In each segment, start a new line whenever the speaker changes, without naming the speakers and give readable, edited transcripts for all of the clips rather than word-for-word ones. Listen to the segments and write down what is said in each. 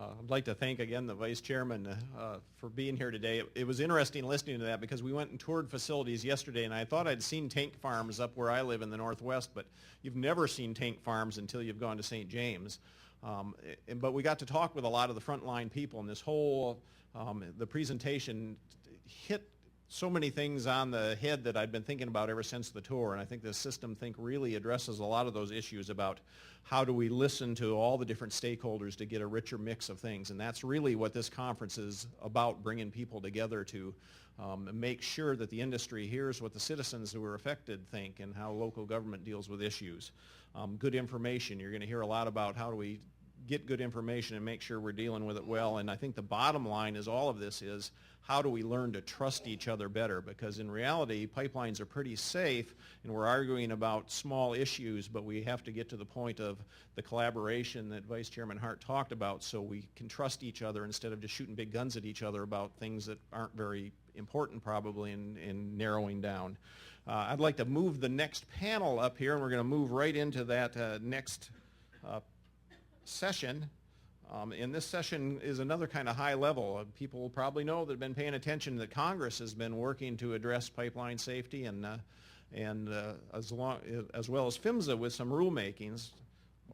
I'd like to thank again the Vice Chairman for being here today. It was interesting listening to that because we went and toured facilities yesterday, and I thought I'd seen tank farms up where I live in the Northwest, but you've never seen tank farms until you've gone to St. James. But we got to talk with a lot of the frontline people, and this whole, the presentation hit so many things on the head that I've been thinking about ever since the tour, and I think this system really addresses a lot of those issues about how do we listen to all the different stakeholders to get a richer mix of things, and that's really what this conference is about, bringing people together to make sure that the industry hears what the citizens who are affected think and how local government deals with issues. Good information, you're going to hear a lot about how do we get good information and make sure we're dealing with it well, and I think the bottom line is all of this is how do we learn to trust each other better, because in reality pipelines are pretty safe and we're arguing about small issues, but we have to get to the point of the collaboration that Vice Chairman Hart talked about so we can trust each other instead of just shooting big guns at each other about things that aren't very important probably in narrowing down. I'd like to move the next panel up here, and we're going to move right into that next session. And this session is another kind of high level. People will probably know that have been paying attention that Congress has been working to address pipeline safety and as well as PHMSA with some rulemakings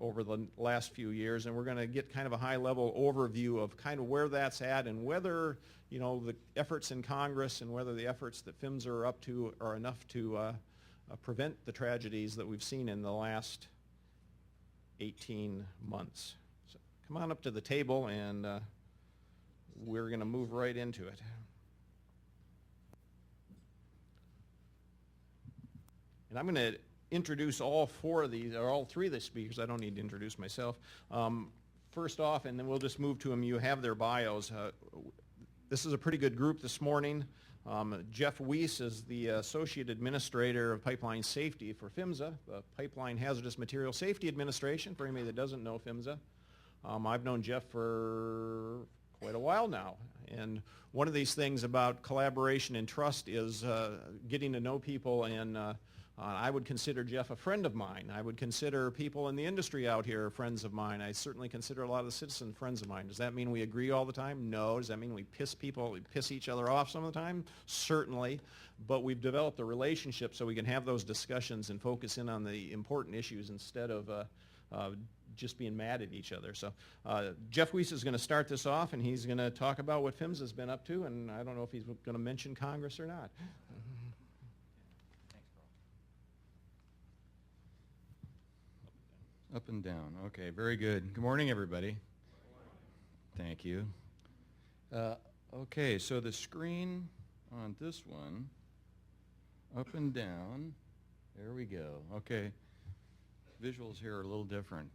over the last few years, and we're going to get kind of a high level overview of kind of where that's at and whether, you know, the efforts in Congress and whether the efforts that PHMSA are up to are enough to prevent the tragedies that we've seen in the last 18 months. So come on up to the table, and we're going to move right into it. And I'm going to introduce all four of these, or all three of the speakers. I don't need to introduce myself. First off, and then we'll just move to them. You have their bios. This is a pretty good group this morning. Jeff Wiese is the Associate Administrator of Pipeline Safety for PHMSA, the Pipeline Hazardous Material Safety Administration, for anybody that doesn't know PHMSA. I've known Jeff for quite a while now, and one of these things about collaboration and trust is getting to know people, and I would consider Jeff a friend of mine. I would consider people in the industry out here friends of mine. I certainly consider a lot of the citizens friends of mine. Does that mean we agree all the time? No. Does that mean we piss each other off some of the time? Certainly. But we've developed a relationship so we can have those discussions and focus in on the important issues instead of just being mad at each other. So Jeff Wiese is going to start this off, and he's going to talk about what PHMSA has been up to, and I don't know if he's going to mention Congress or not.
Up and down. Okay, very good. Good morning, everybody. Thank you. Okay, so the screen on this one, up and down. There we go. Okay, visuals here are a little different.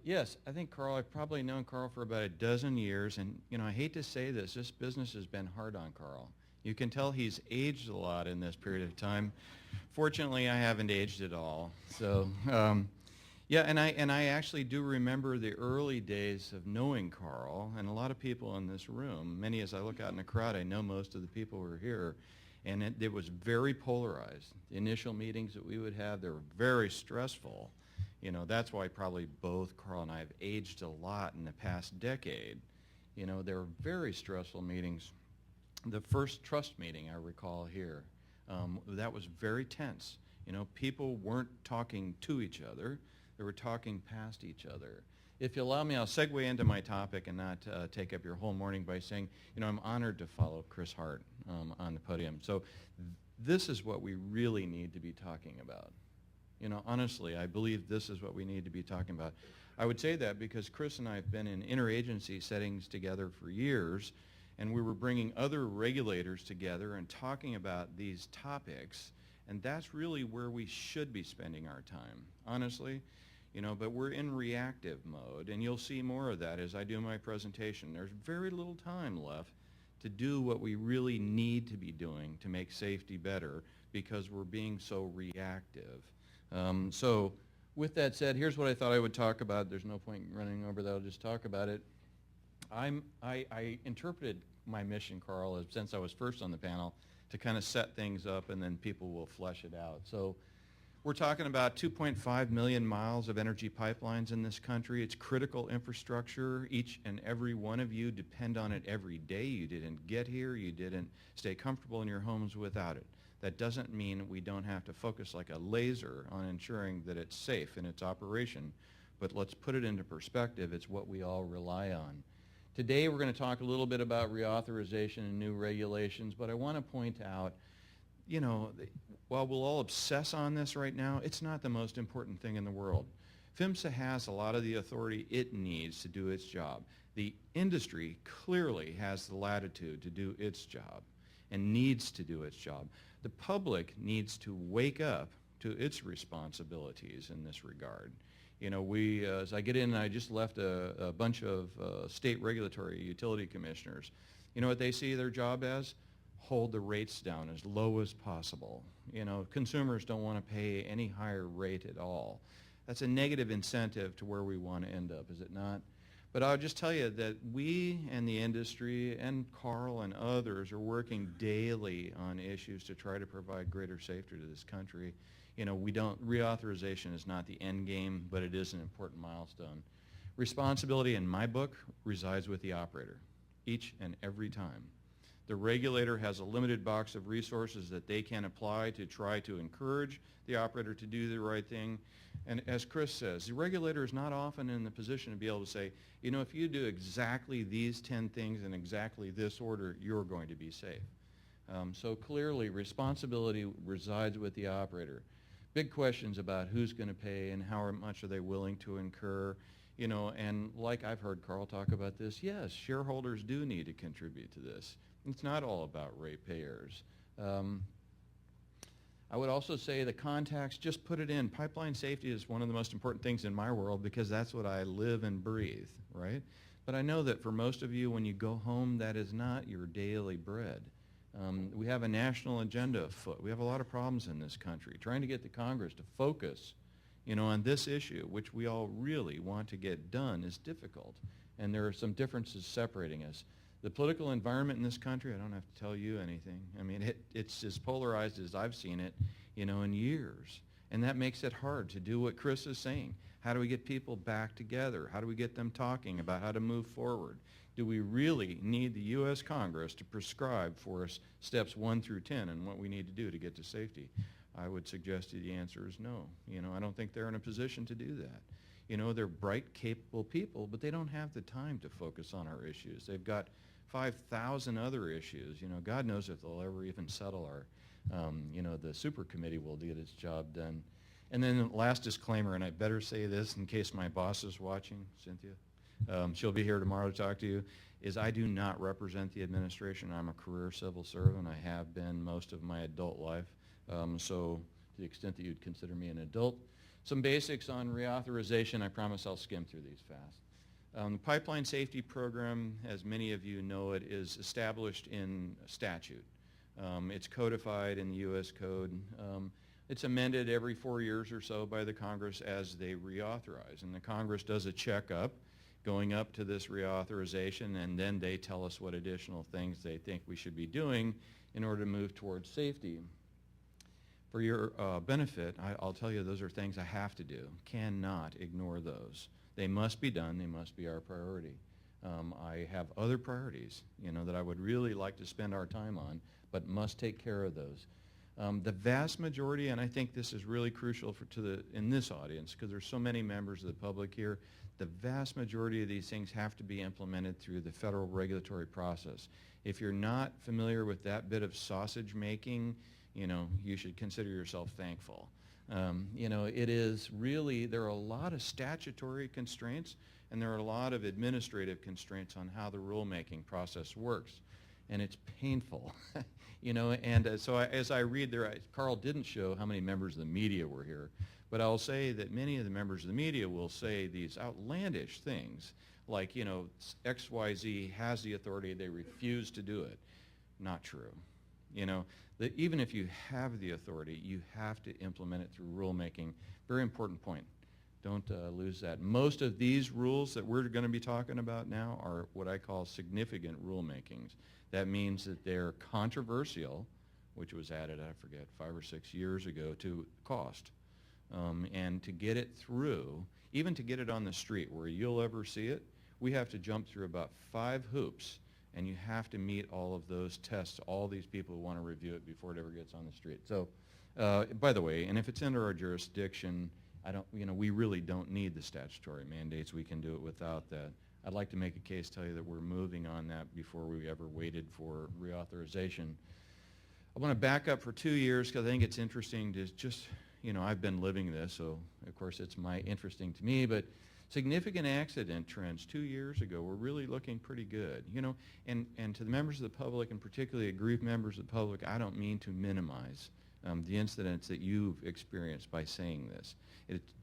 Yes, I think Carl, I've probably known Carl for about a dozen years, and you know, I hate to say this business has been hard on Carl. You can tell he's aged a lot in this period of time. Fortunately, I haven't aged at all. So. Yeah, and I actually do remember the early days of knowing Carl, and a lot of people in this room. Many, as I look out in the crowd, I know most of the people who are here, and it was very polarized. The initial meetings that we would have, they were very stressful. You know, that's why probably both Carl and I have aged a lot in the past decade. You know, they were very stressful meetings. The first trust meeting I recall here, that was very tense. You know, people weren't talking to each other. They were talking past each other. If you allow me, I'll segue into my topic and not take up your whole morning by saying, you know, I'm honored to follow Chris Hart on the podium. So this is what we really need to be talking about. You know, honestly, I believe this is what we need to be talking about. I would say that because Chris and I have been in interagency settings together for years, and we were bringing other regulators together and talking about these topics, and that's really where we should be spending our time, honestly. You know, but we're in reactive mode, and you'll see more of that as I do my presentation. There's very little time left to do what we really need to be doing to make safety better because we're being so reactive. So with that said, here's what I thought I would talk about. There's no point in running over that. I'll just talk about it. I interpreted my mission, Carl, as since I was first on the panel, to kind of set things up, and then people will flesh it out. So We're talking about 2.5 million miles of energy pipelines in this country. It's critical infrastructure. Each and every one of you depend on it every day. You didn't get here. You didn't stay comfortable in your homes without it. That doesn't mean we don't have to focus like a laser on ensuring that it's safe in its operation, but let's put it into perspective. It's what we all rely on. Today we're going to talk a little bit about reauthorization and new regulations, but I want to point out, you know, while we'll all obsess on this right now, it's not the most important thing in the world. PHMSA has a lot of the authority it needs to do its job. The industry clearly has the latitude to do its job and needs to do its job. The public needs to wake up to its responsibilities in this regard. You know, as I get in, I just left a bunch of state regulatory utility commissioners. You know what they see their job as? Hold the rates down as low as possible. You know, consumers don't want to pay any higher rate at all. That's a negative incentive to where we want to end up, is it not? But I'll just tell you that we and the industry and Carl and others are working daily on issues to try to provide greater safety to this country. You know, reauthorization is not the end game, but it is an important milestone. Responsibility in my book resides with the operator each and every time. The regulator has a limited box of resources that they can apply to try to encourage the operator to do the right thing. And as Chris says, the regulator is not often in the position to be able to say, you know, if you do exactly these 10 things in exactly this order, you're going to be safe. So clearly, responsibility resides with the operator. Big questions about who's going to pay and how much are they willing to incur. You know, and like I've heard Carl talk about this, yes, shareholders do need to contribute to this. It's not all about ratepayers. I would also say the contacts, just put it in. Pipeline safety is one of the most important things in my world because that's what I live and breathe, right? But I know that for most of you, when you go home, that is not your daily bread. We have a national agenda afoot. We have a lot of problems in this country. Trying to get the Congress to focus, you know, on this issue, which we all really want to get done, is difficult. And there are some differences separating us. The political environment in this country, I don't have to tell you anything. I mean, it's as polarized as I've seen it, you know, in years. And that makes it hard to do what Chris is saying. How do we get people back together? How do we get them talking about how to move forward? Do we really need the U.S. Congress to prescribe for us steps 1 through 10 and what we need to do to get to safety? I would suggest the answer is no. You know, I don't think they're in a position to do that. You know, they're bright, capable people, but they don't have the time to focus on our issues. They've got 5,000 other issues. You know, God knows if they'll ever even settle our, you know, the super committee will get its job done. And then last disclaimer, and I better say this in case my boss is watching, Cynthia, she'll be here tomorrow to talk to you, is I do not represent the administration. I'm a career civil servant. I have been most of my adult life. So to the extent that you'd consider me an adult. Some basics on reauthorization. I promise I'll skim through these fast. The Pipeline Safety Program, as many of you know it, is established in statute. It's codified in the U.S. Code. It's amended every 4 years or so by the Congress as they reauthorize. And the Congress does a checkup going up to this reauthorization, and then they tell us what additional things they think we should be doing in order to move towards safety. For your benefit, I'll tell you those are things I have to do. Cannot ignore those. They must be done. They must be our priority. I have other priorities, you know, that I would really like to spend our time on, but must take care of those. The vast majority, and I think this is really crucial in this audience, because there's so many members of the public here, the vast majority of these things have to be implemented through the federal regulatory process. If you're not familiar with that bit of sausage making, you know, you should consider yourself thankful. You know, it is really, there are a lot of statutory constraints and there are a lot of administrative constraints on how the rulemaking process works. And it's painful, you know, and so as I read there, Carl didn't show how many members of the media were here, but I'll say that many of the members of the media will say these outlandish things like, you know, XYZ has the authority, they refuse to do it. Not true. You know, even if you have the authority, you have to implement it through rulemaking. Very important point. Don't lose that. Most of these rules that we're going to be talking about now are what I call significant rulemakings. That means that they're controversial, which was added, I forget, 5 or 6 years ago to cost. And to get it through, even to get it on the street where you'll ever see it, we have to jump through about 5 hoops, and you have to meet all of those tests, all these people who want to review it before it ever gets on the street. So, by the way, and if it's under our jurisdiction, we really don't need the statutory mandates. We can do it without that. I'd like to make a case, tell you that we're moving on that before we ever waited for reauthorization. I want to back up for 2 years because I think it's interesting to just, I've been living this, so of course it's interesting to me, but significant accident trends 2 years ago were really looking pretty good, and to the members of the public, and particularly aggrieved members of the public, I don't mean to minimize the incidents that you've experienced by saying this.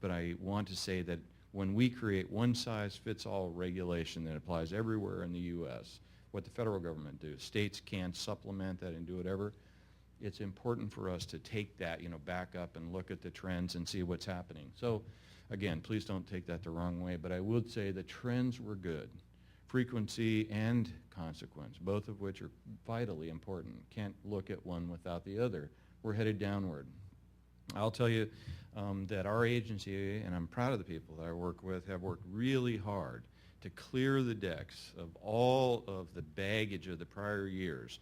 But I want to say that when we create one-size-fits-all regulation that applies everywhere in the U.S., what the federal government do, states can supplement that and do whatever, it's important for us to take that, back up and look at the trends and see what's happening. So, again, please don't take that the wrong way, but I would say the trends were good. Frequency and consequence, both of which are vitally important. Can't look at one without the other. We're headed downward. I'll tell you that our agency, and I'm proud of the people that I work with, have worked really hard to clear the decks of all of the baggage of the prior years,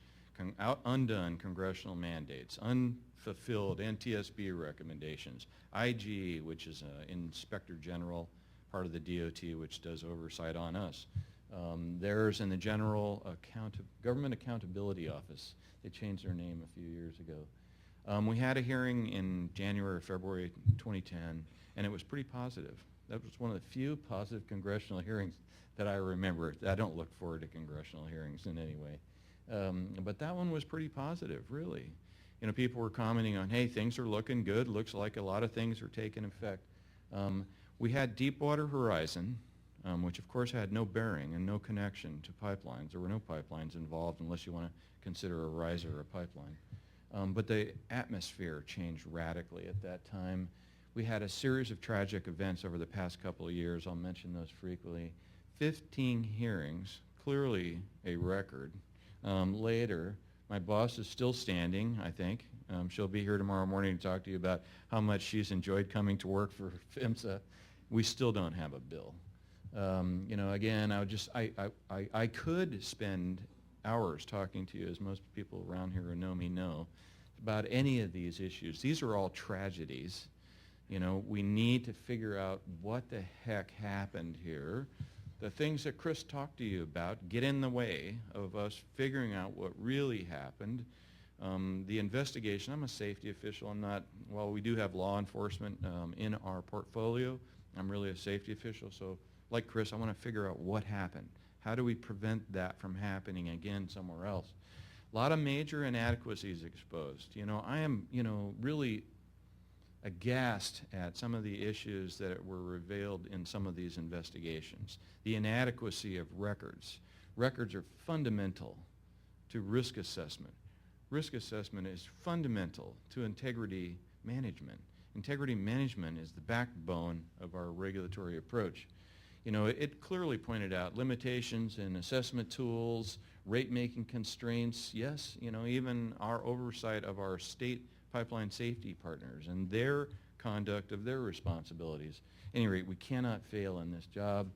undone congressional mandates, unfulfilled NTSB recommendations, IG, which is Inspector General, part of the DOT, which does oversight on us. There's in the General Government Accountability Office. They changed their name a few years ago. We had a hearing in January or February 2010, and it was pretty positive. That was one of the few positive congressional hearings that I remember. I don't look forward to congressional hearings in any way. But that one was pretty positive, really. People were commenting on, hey, things are looking good. Looks like a lot of things are taking effect. We had Deepwater Horizon, which of course had no bearing and no connection to pipelines. There were no pipelines involved unless you want to consider a riser a pipeline. But the atmosphere changed radically at that time. We had a series of tragic events over the past couple of years. I'll mention those frequently. 15 hearings, clearly a record. Later, my boss is still standing, I think. She'll be here tomorrow morning to talk to you about how much she's enjoyed coming to work for PHMSA. We still don't have a bill. Again, I could spend hours talking to you, as most people around here who know me know, about any of these issues. These are all tragedies. We need to figure out what the heck happened here. The things that Chris talked to you about get in the way of us figuring out what really happened. The investigation, I'm a safety official. While we do have law enforcement in our portfolio, I'm really a safety official. So like Chris, I want to figure out what happened. How do we prevent that from happening again somewhere else? A lot of major inadequacies exposed. I am, really aghast at some of the issues that were revealed in some of these investigations. The inadequacy of records. Records are fundamental to risk assessment. Risk assessment is fundamental to integrity management. Integrity management is the backbone of our regulatory approach. It clearly pointed out limitations in assessment tools, rate-making constraints, yes, even our oversight of our state pipeline safety partners and their conduct of their responsibilities. At any rate, we cannot fail in this job.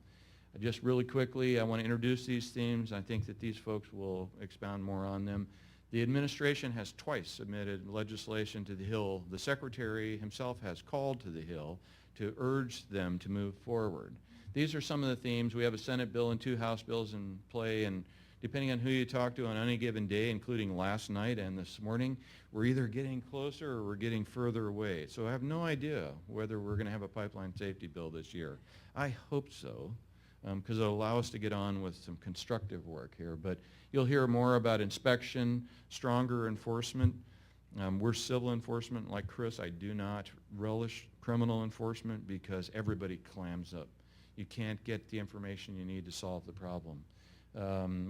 Just really quickly, I want to introduce these themes. I think that these folks will expound more on them. The administration has twice submitted legislation to the Hill. The Secretary himself has called to the Hill to urge them to move forward. These are some of the themes. We have a Senate bill and 2 House bills in play, and depending on who you talk to on any given day, including last night and this morning, we're either getting closer or we're getting further away. So I have no idea whether we're going to have a pipeline safety bill this year. I hope so, because it'll allow us to get on with some constructive work here. But you'll hear more about inspection, stronger enforcement. We're civil enforcement. Like Chris, I do not relish criminal enforcement because everybody clams up. You can't get the information you need to solve the problem.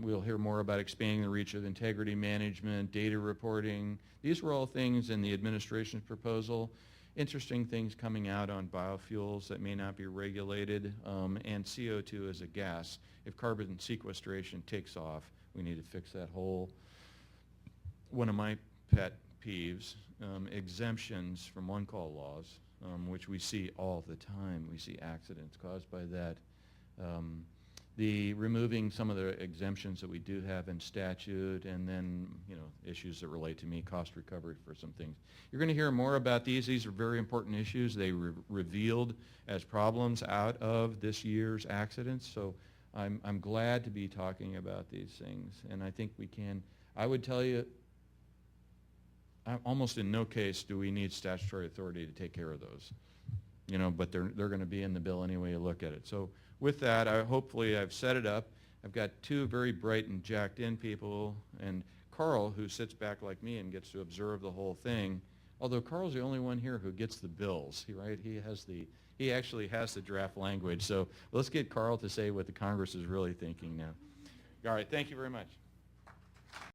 We'll hear more about expanding the reach of integrity management, data reporting. These were all things in the administration's proposal. Interesting things coming out on biofuels that may not be regulated, and CO2 as a gas. If carbon sequestration takes off, we need to fix that hole. One of my pet peeves, exemptions from one-call laws. which we see all the time. We see accidents caused by that. The removing some of the exemptions that we do have in statute, and then, you know, issues that relate to me, cost recovery for some things. You're going to hear more about these. These are very important issues. They revealed as problems out of this year's accidents. So I'm glad to be talking about these things, and I think we can. I would tell you, almost in no case do we need statutory authority to take care of those. You know, but they're going to be in the bill any way you look at it. So with that, hopefully I've set it up. I've got two very bright and jacked in people, and Carl, who sits back like me and gets to observe the whole thing. Although Carl's the only one here who gets the bills, right? He actually has the draft language. So let's get Carl to say what the Congress is really thinking now. All right, thank you very much.